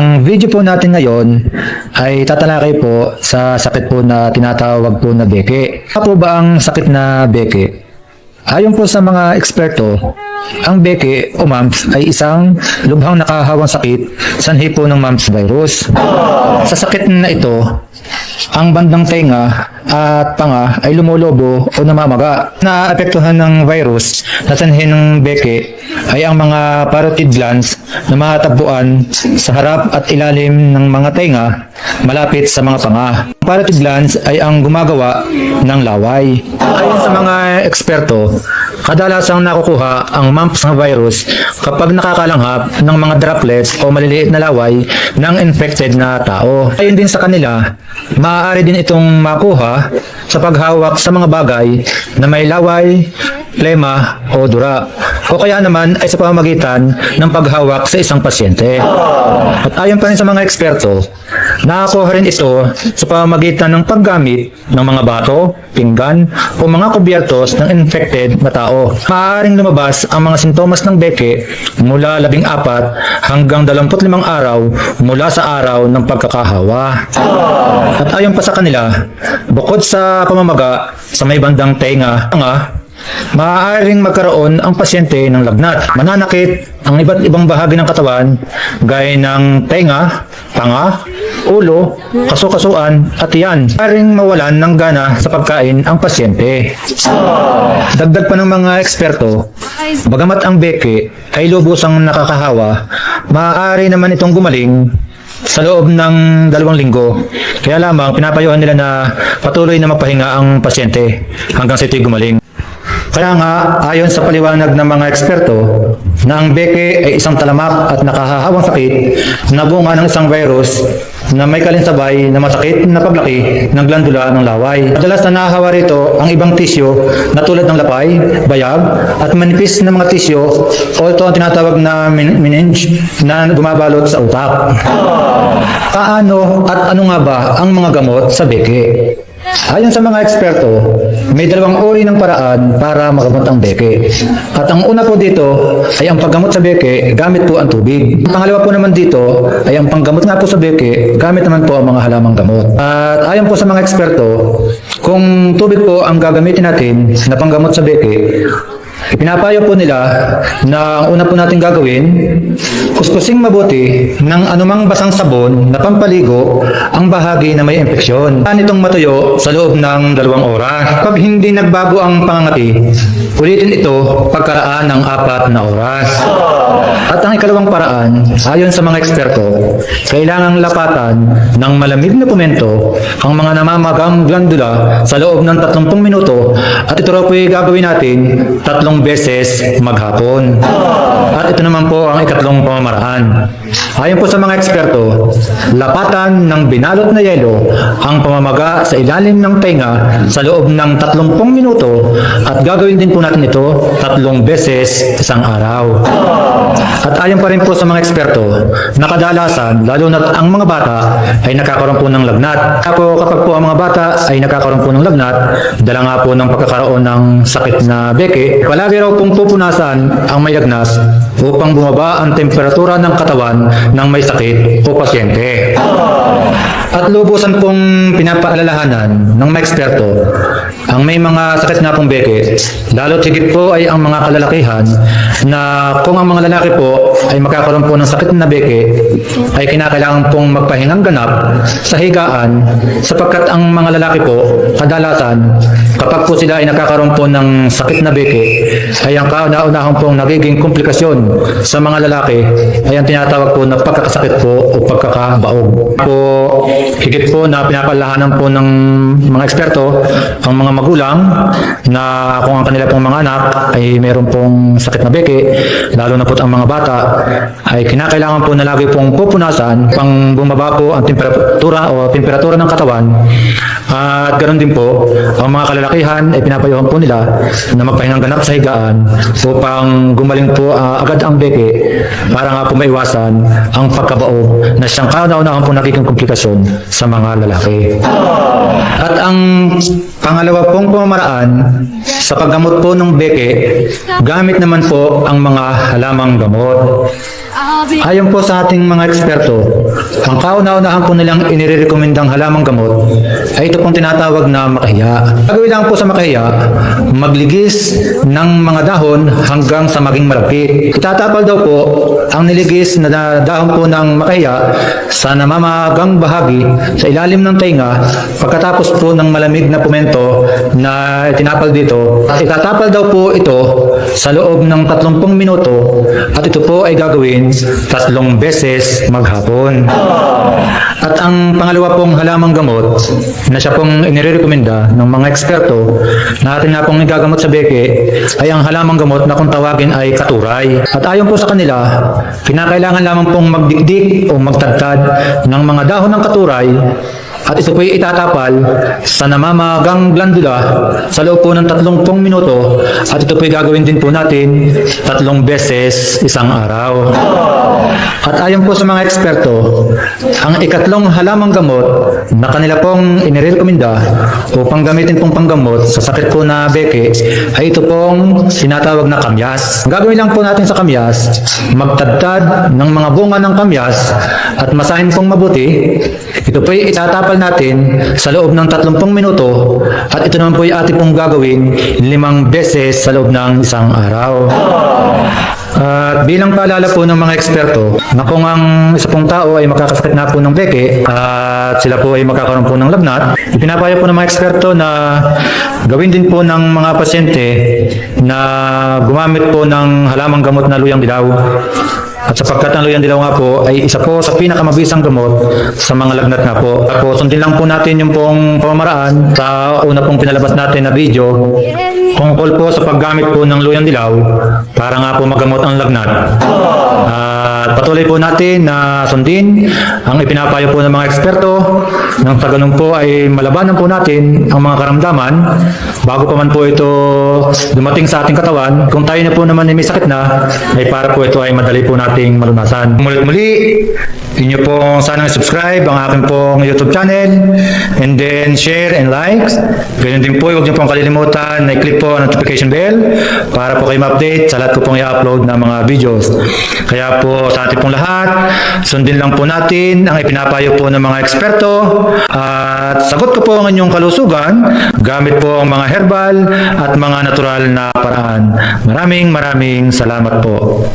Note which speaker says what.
Speaker 1: Ang video po natin ngayon ay tatalakay po sa sakit po na tinatawag po na beke. Ano po ba ang sakit na beke? Ayon po sa mga eksperto, ang beke o mumps ay isang lubhang nakahawang sakit sanhi po ng mumps virus. Sa sakit na ito, ang bandang tenga at panga ay lumolobo o namamaga. Naapektuhan ng virus na sanhi ng beke ay ang mga parotid glands na matatagpuan sa harap at ilalim ng mga tenga malapit sa mga panga. Parotid glands ay ang gumagawa ng laway. Ayon sa mga eksperto, kadalasang nakukuha ang mumps na virus kapag nakakalanghap ng mga droplets o maliliit na laway ng infected na tao. Ayon din sa kanila, maaari din itong makuha sa paghawak sa mga bagay na may laway, plema o dura, o kaya naman ay sa pamamagitan ng paghawak sa isang pasyente. At ayon pa rin sa mga eksperto, nakakuha rin ito sa pamamagitan ng paggamit ng mga bato, pinggan o mga kubyertos ng infected na tao. Maaaring lumabas ang mga sintomas ng beke mula 14 hanggang 25 araw mula sa araw ng pagkakahawa. At ayon pa sa kanila, bukod sa pamamaga sa may bandang tenga, maaaring magkaroon ang pasyente ng lagnat. Mananakit ang iba't ibang bahagi ng katawan gaya ng tenga, panga, ulo, kasukasuan at tiyan. Maaaring mawalan ng gana sa pagkain ang pasyente. Dagdag pa ng mga eksperto, bagamat ang beke ay lubusang nakakahawa, maaari naman itong gumaling sa loob ng 2 linggo. Kaya lamang pinapayuhan nila na patuloy na magpahinga ang pasyente hanggang sa ito'y gumaling. Kaya nga, ayon sa paliwanag ng mga eksperto, na ang beke ay isang talamak at nakahahawang sakit na bunga ng isang virus na may kalinsabay na masakit na paglaki ng glandula ng laway. Madalas na nahahawa rito ang ibang tisyo na tulad ng lapay, bayag, at manipis na mga tisyo o ito ang tinatawag na meninge na gumabalot sa utak. Paano at ano nga ba ang mga gamot sa beke? Ayon sa mga eksperto, may 2 uri ng paraan para magamot ang beke. At ang una po dito ay ang paggamot sa beke gamit po ang tubig. Ang pangalawa po naman dito ay ang panggamot nga po sa beke gamit naman po ang mga halamang gamot. At ayon po sa mga eksperto, kung tubig po ang gagamitin natin na panggamot sa beke, ipinapayo po nila na ang una po natin gagawin, kuskusing mabuti ng anumang basang sabon na pampaligo ang bahagi na may infeksyon. Nitong matuyo sa loob ng 2 oras. Kapag hindi nagbago ang pangangati, ulitin ito pagkaraan ng 4 na oras. At ang ikalawang paraan, ayon sa mga eksperto, kailangang lapatan ng malamig na pumento ang mga namamagang glandula sa loob ng 30 minuto at ito raw po gagawin natin 3 beses maghapon. At ito naman po ang ikatlong pamamaraan. Ayon po sa mga eksperto, lapatan ng binalot na yelo ang pamamaga sa ilalim ng tenga sa loob ng 30 minuto at gagawin din po natin ito 3 beses isang araw. At ayon pa rin po sa mga eksperto, nakadalasan, lalo na ang mga bata ay nakakaroon po ng lagnat. Kapag po ang mga bata ay nakakaroon po ng lagnat, dala nga po ng pagkakaroon ng sakit na beke, palagi raw pong pupunasan ang may lagnat upang bumaba ang temperatura ng katawan ng may sakit o pasyente. At lubusan pong pinapaalalahanan ng mga eksperto, ang may mga sakit na pong beke, lalo tigit po ay ang mga kalalakihan na kung ang mga lalaki po ay makakaroon po ng sakit na beke, ay kinakailangan pong magpahingang ganap sa higaan sapagkat ang mga lalaki po, kadalasan, kapag po sila ay nakakaroon po ng sakit na beke, ay ang kauna-unahang pong nagiging komplikasyon sa mga lalaki ay ang tinatawag po na pagkakasakit po o pagkakabaog. Po, higit po na pinapalahanan po ng mga eksperto ang mga magulang na kung ang kanila pong mga anak ay meron pong sakit na beke, lalo na po ang mga bata, ay kinakailangan po na lagi pong pupunasan pang bumaba po ang temperatura ng katawan. At ganoon din po, ang mga kalalakihan ay pinapayuhan po nila na magpahingang ganap sa higaan upang gumaling po agad ang beke para nga po maiwasan ang pagkabaog na siyang kauna-unahan po nagiging komplikasyon sa mga lalaki. At ang pangalawa pong pamamaraan sa paggamot po ng beke, gamit naman po ang mga halamang gamot. Ayon po sa ating mga eksperto, ang kauna-unahan po nilang inirekomendang halamang gamot ay ito pong tinatawag na makahiya. Gagawin lang po sa makahiya, magligis ng mga dahon hanggang sa maging malapit. Itatapal daw po ang niligis na dahon po ng makahiya sa namamagang bahagi sa ilalim ng tainga. Pagkatapos po ng malamig na pumento na tinapal dito, itatapal daw po ito sa loob ng 30 minuto at ito po ay gagawin 3 beses maghapon. At ang pangalawa pong halamang gamot na siya pong inirekomenda ng mga eksperto na atin na pong nagagamot sa beke ay ang halamang gamot na kung tawagin ay katuray. At ayon po sa kanila, kinakailangan lamang pong magdikdik o magtadtad ng mga dahon ng katuray at ito po'y itatapal sa namamagang glandula sa loob po ng 30 minuto at ito po'y gagawin din po natin 3 beses isang araw. At ayon po sa mga eksperto, ang ikatlong halamang gamot na kanila pong inirekomenda upang gamitin pong panggamot sa sakit po na beke ay ito pong sinatawag na kamyas. Ang gagawin lang po natin sa kamyas, magtadtad ng mga bunga ng kamyas at masahin pong mabuti. Ito po'y itatapal natin sa loob ng 30 minuto at ito naman po'y ating pong gagawin 5 beses sa loob ng isang araw. At bilang paalala po ng mga eksperto na kung ang isa pong tao ay makakasakit na po ng beke at sila po ay magkakaroon po ng lagnat, ipinapayo po ng mga eksperto na gawin din po ng mga pasyente na gumamit po ng halamang gamot na luyang dilaw. At sapagkat ang luyang dilaw nga po ay isa po sa pinakamabisang gamot sa mga lagnat nga po. Tapos sundin lang po natin yung pong pamamaraan sa una pong pinalabas natin na video tungkol po sa paggamit po ng luyang dilaw para nga po magamot ang lagnat. At patuloy po natin na sundin ang ipinapayo po ng mga eksperto nang sa ganun po ay malabanan po natin ang mga karamdaman bago pa man po ito dumating sa ating katawan. Kung tayo na po naman ay may sakit na, ay para po ito ay madali po nating malunasan. Muli, inyo pong sanang subscribe ang aking pong YouTube channel and then share and like. Ganyan din po, huwag niyo pong kalilimutan na i-click po ang notification bell para po kayo ma-update sa lahat ko pong i-upload na mga videos. Kaya po sa ating pong lahat, sundin lang po natin ang ipinapayo po ng mga eksperto at sagot ko po ang inyong kalusugan gamit po ang mga herbal at mga natural na paraan. Maraming salamat po.